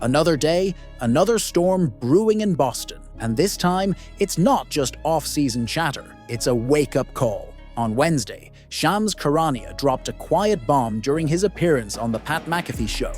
Another day, another storm brewing in Boston. And this time, it's not just off-season chatter, it's a wake-up call. On Wednesday, Shams Charania dropped a quiet bomb during his appearance on the Pat McAfee show,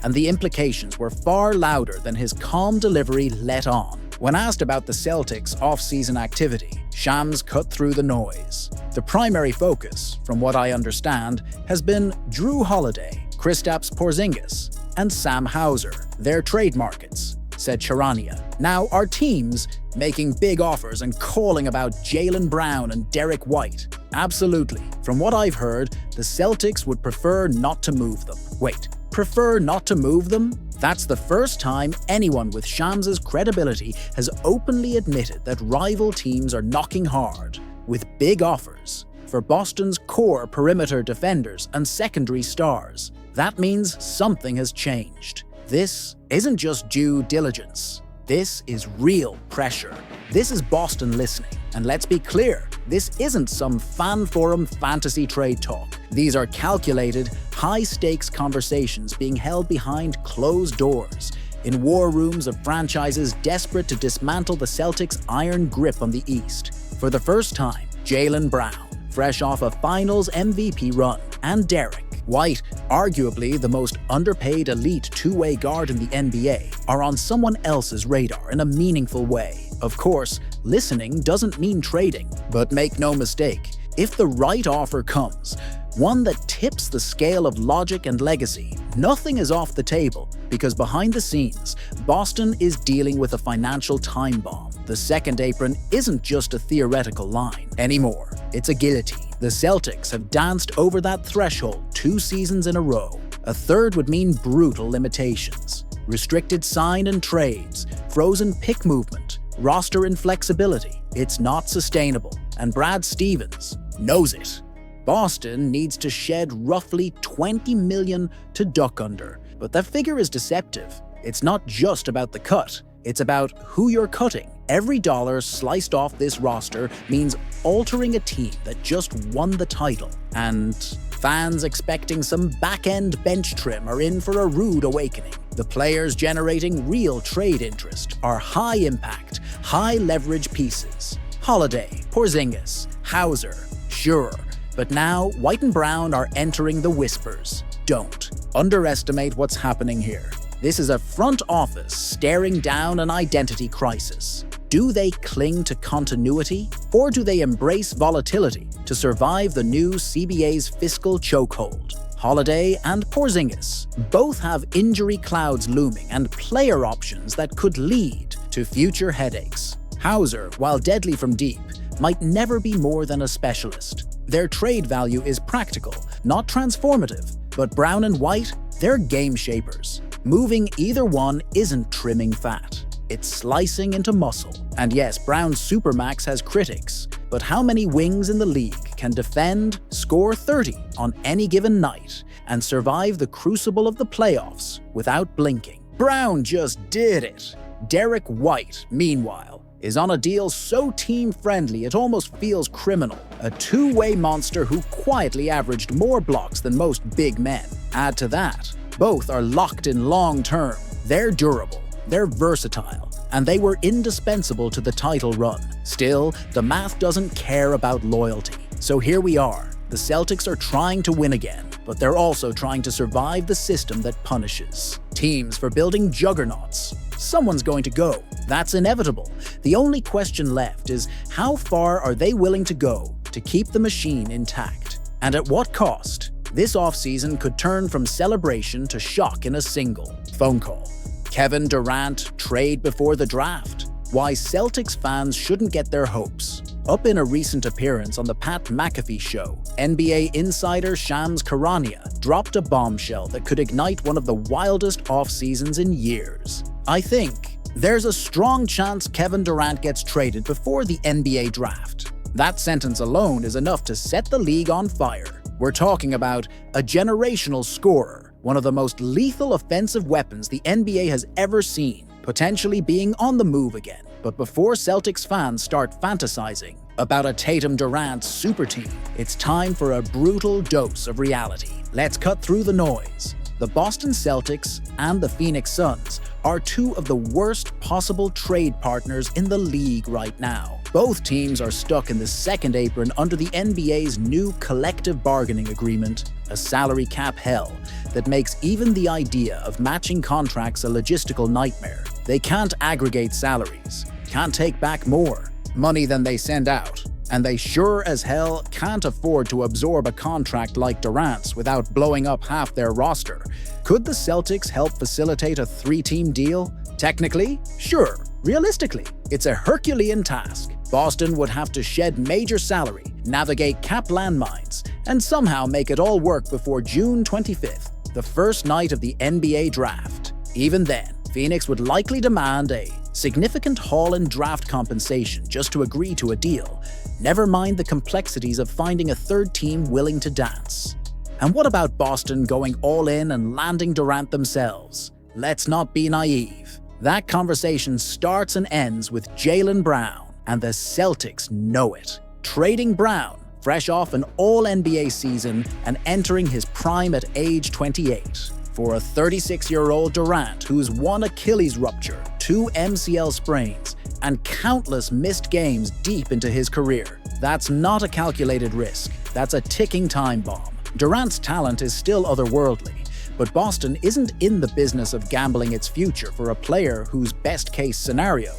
and the implications were far louder than his calm delivery let on. When asked about the Celtics' off-season activity, Shams cut through the noise. The primary focus, from what I understand, has been Jrue Holiday, Kristaps Porzingis, and Sam Hauser, their trade markets, said Charania. Now, are teams making big offers and calling about Jaylen Brown and Derrick White? Absolutely. From what I've heard, the Celtics would prefer not to move them. Wait, prefer not to move them? That's the first time anyone with Shams's credibility has openly admitted that rival teams are knocking hard, with big offers, for Boston's core perimeter defenders and secondary stars. That means something has changed. This isn't just due diligence. This is real pressure. This is Boston listening. And let's be clear, this isn't some fan forum fantasy trade talk. These are calculated, high-stakes conversations being held behind closed doors, in war rooms of franchises desperate to dismantle the Celtics' iron grip on the East. For the first time, Jaylen Brown, fresh off a Finals MVP run, and Derrick White, arguably the most underpaid elite two-way guard in the NBA, are on someone else's radar in a meaningful way. Of course, listening doesn't mean trading, but make no mistake, if the right offer comes, one that tips the scale of logic and legacy, nothing is off the table, because behind the scenes, Boston is dealing with a financial time bomb. The second apron isn't just a theoretical line anymore, it's a guillotine. The Celtics have danced over that threshold 2 seasons in a row. A third would mean brutal limitations. Restricted sign and trades, frozen pick movement, roster inflexibility. It's not sustainable, and Brad Stevens knows it. Boston needs to shed roughly $20 million to duck under, but that figure is deceptive. It's not just about the cut, it's about who you're cutting. Every dollar sliced off this roster means altering a team that just won the title, and fans expecting some back-end bench trim are in for a rude awakening. The players generating real trade interest are high-impact, high-leverage pieces. Holiday, Porzingis, Hauser, sure. But now, White and Brown are entering the whispers. Don't underestimate what's happening here. This is a front office staring down an identity crisis. Do they cling to continuity, or do they embrace volatility to survive the new CBA's fiscal chokehold? Holiday and Porzingis both have injury clouds looming and player options that could lead to future headaches. Hauser, while deadly from deep, might never be more than a specialist. Their trade value is practical, not transformative, but Brown and White, they're game shapers. Moving either one isn't trimming fat, it's slicing into muscle. And yes, Brown's Supermax has critics, but how many wings in the league can defend, score 30 on any given night, and survive the crucible of the playoffs without blinking? Brown just did it. Derrick White, meanwhile, is on a deal so team-friendly it almost feels criminal. A two-way monster who quietly averaged more blocks than most big men. Add to that, both are locked in long-term. They're durable, they're versatile, and they were indispensable to the title run. Still, the math doesn't care about loyalty. So here we are. The Celtics are trying to win again, but they're also trying to survive the system that punishes teams for building juggernauts. Someone's going to go. That's inevitable. The only question left is how far are they willing to go to keep the machine intact? And at what cost? This offseason could turn from celebration to shock in a single phone call. Kevin Durant trade before the draft? Why Celtics fans shouldn't get their hopes. Up in a recent appearance on the Pat McAfee show, NBA insider Shams Charania dropped a bombshell that could ignite one of the wildest off-seasons in years. I think there's a strong chance Kevin Durant gets traded before the NBA draft. That sentence alone is enough to set the league on fire. We're talking about a generational scorer, one of the most lethal offensive weapons the NBA has ever seen, potentially being on the move again. But before Celtics fans start fantasizing about a Tatum-Durant super team, it's time for a brutal dose of reality. Let's cut through the noise The Boston Celtics and the Phoenix Suns are two of the worst possible trade partners in the league right now. Both teams are stuck in the second apron under the NBA's new collective bargaining agreement, a salary cap hell that makes even the idea of matching contracts a logistical nightmare. They can't aggregate salaries, can't take back more money than they send out, and they sure as hell can't afford to absorb a contract like Durant's without blowing up half their roster. Could the Celtics help facilitate a three-team deal? Technically, sure. Realistically, it's a Herculean task. Boston would have to shed major salary, navigate cap landmines, and somehow make it all work before June 25th, the first night of the NBA draft. Even then, Phoenix would likely demand a significant haul in draft compensation just to agree to a deal, never mind the complexities of finding a third team willing to dance. And what about Boston going all in and landing Durant themselves? Let's not be naive. That conversation starts and ends with Jaylen Brown, and the Celtics know it. Trading Brown, fresh off an all-NBA season and entering his prime at age 28. For a 36-year-old Durant who's one Achilles rupture, 2 MCL sprains, and countless missed games deep into his career. That's not a calculated risk, that's a ticking time bomb. Durant's talent is still otherworldly, but Boston isn't in the business of gambling its future for a player whose best-case scenario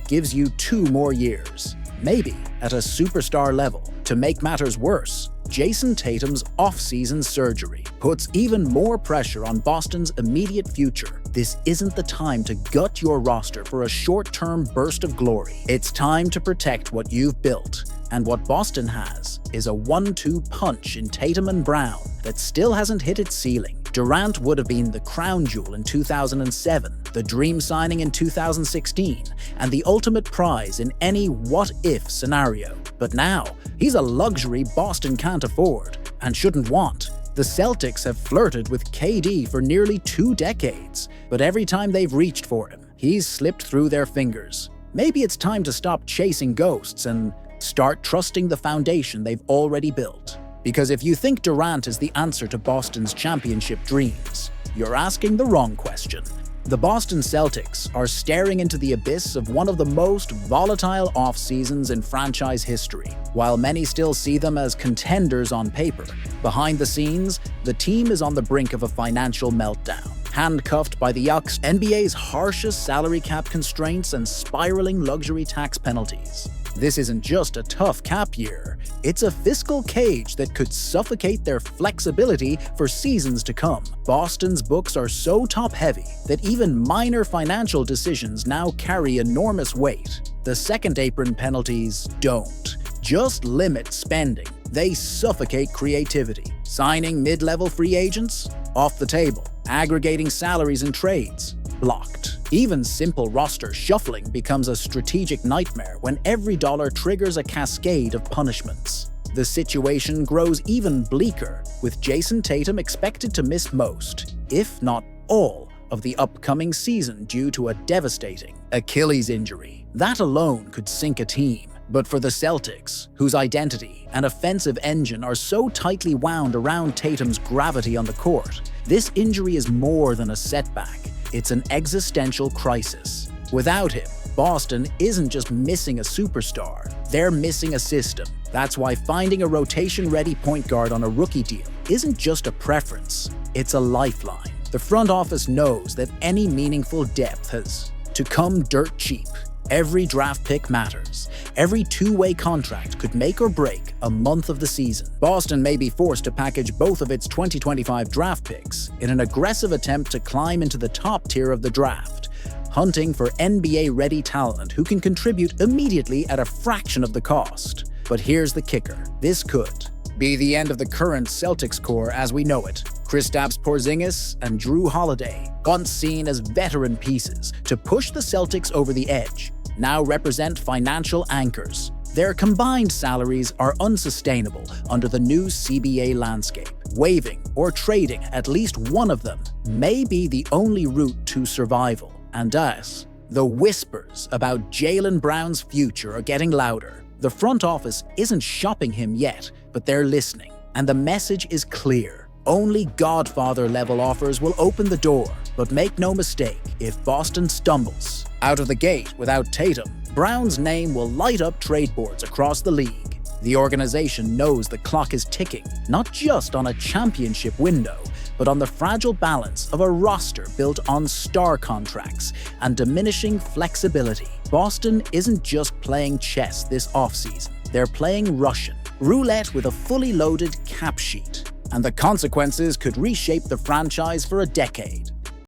gives you 2 more years, maybe at a superstar level. To make matters worse, Jason Tatum's off-season surgery puts even more pressure on Boston's immediate future. This isn't the time to gut your roster for a short-term burst of glory. It's time to protect what you've built, and what Boston has is a 1-2 punch in Tatum and Brown that still hasn't hit its ceiling. Durant would have been the crown jewel in 2007, the dream signing in 2016, and the ultimate prize in any what-if scenario. But now, he's a luxury Boston can't afford, and shouldn't want. The Celtics have flirted with KD for nearly 2 decades, but every time they've reached for him, he's slipped through their fingers. Maybe it's time to stop chasing ghosts and start trusting the foundation they've already built. Because if you think Durant is the answer to Boston's championship dreams, you're asking the wrong question. The Boston Celtics are staring into the abyss of one of the most volatile off-seasons in franchise history. While many still see them as contenders on paper, behind the scenes, the team is on the brink of a financial meltdown, handcuffed by the NBA's harshest salary cap constraints and spiraling luxury tax penalties. This isn't just a tough cap year, it's a fiscal cage that could suffocate their flexibility for seasons to come. Boston's books are so top-heavy that even minor financial decisions now carry enormous weight. The second apron penalties don't just limit spending, they suffocate creativity. Signing mid-level free agents? Off the table. Aggregating salaries and trades? Blocked. Even simple roster shuffling becomes a strategic nightmare when every dollar triggers a cascade of punishments. The situation grows even bleaker, with Jason Tatum expected to miss most, if not all, of the upcoming season due to a devastating Achilles injury. That alone could sink a team. But for the Celtics, whose identity and offensive engine are so tightly wound around Tatum's gravity on the court, this injury is more than a setback. It's an existential crisis. Without him, Boston isn't just missing a superstar, they're missing a system. That's why finding a rotation-ready point guard on a rookie deal isn't just a preference, it's a lifeline. The front office knows that any meaningful depth has to come dirt cheap. Every draft pick matters. Every two-way contract could make or break a month of the season. Boston may be forced to package both of its 2025 draft picks in an aggressive attempt to climb into the top tier of the draft, hunting for NBA-ready talent who can contribute immediately at a fraction of the cost. But here's the kicker. This could be the end of the current Celtics core as we know it. Kristaps Porzingis and Jrue Holiday, once seen as veteran pieces to push the Celtics over the edge, now represent financial anchors. Their combined salaries are unsustainable under the new CBA landscape. Waiving or trading at least one of them may be the only route to survival. And thus, the whispers about Jaylen Brown's future are getting louder. The front office isn't shopping him yet, but they're listening. And the message is clear. Only Godfather-level offers will open the door, but make no mistake, if Boston stumbles out of the gate without Tatum, Brown's name will light up trade boards across the league. The organization knows the clock is ticking, not just on a championship window, but on the fragile balance of a roster built on star contracts and diminishing flexibility. Boston isn't just playing chess this offseason, they're playing Russian roulette with a fully loaded cap sheet. And the consequences could reshape the franchise for a decade.